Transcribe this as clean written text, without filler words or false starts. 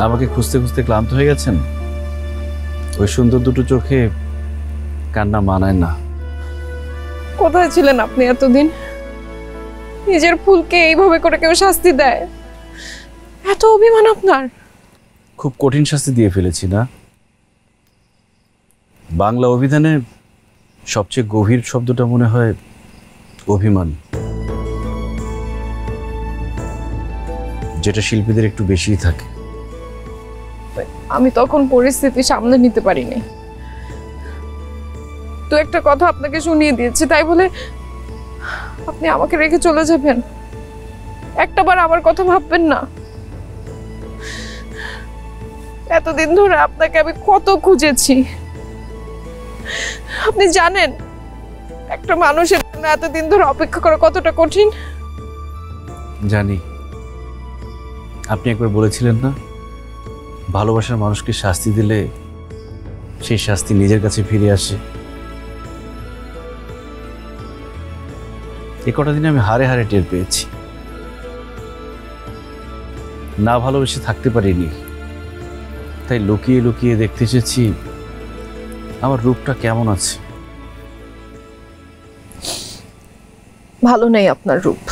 আমাকে খুঁজতে খুঁজতে ক্লান্ত হয়ে গেছেন? ওই সুন্দর দুটো চোখে কান্না মানায় না। কোথায় ছিলেন আপনি এতদিন? নিজের ফুলকে এইভাবে করে কেউ শাস্তি দেয়? এত অভিমান আপনার? খুব কঠিন শাস্তি দিয়ে ফেলেছি না? বাংলা অভিধানে সবচেয়ে গভীর শব্দটা মনে হয় অভিমান, যেটা শিল্পীদের একটু বেশিই থাকে। আমি তখন পরিস্থিতি সামলে নিতে পারিনি। তো একটা কথা আপনাকে শুনিয়ে দিয়েছি, তাই বলে আপনি আমাকে রেখে চলে যাবেন? একটাবার আমার কথা ভাববেন না? এতদিন ধরে আপনাকে আমি কত খুঁজেছি। আপনি জানেন একটা মানুষের জন্য এতদিন ধরে অপেক্ষা করা কতটা কঠিন? জানি। আপনি একবার বলেছিলেন না, ভালোবাসার মানুষকে শাস্তি দিলে সেই শাস্তি নিজের কাছে ফিরে আসে। এ কটা দিনে আমি হারে হারে টের পেয়েছি। না ভালোবেসে থাকতে পারিনি, তাই লুকিয়ে লুকিয়ে দেখতে চেয়েছি আমার রূপটা কেমন আছে। ভালো নেই আপনার রূপ।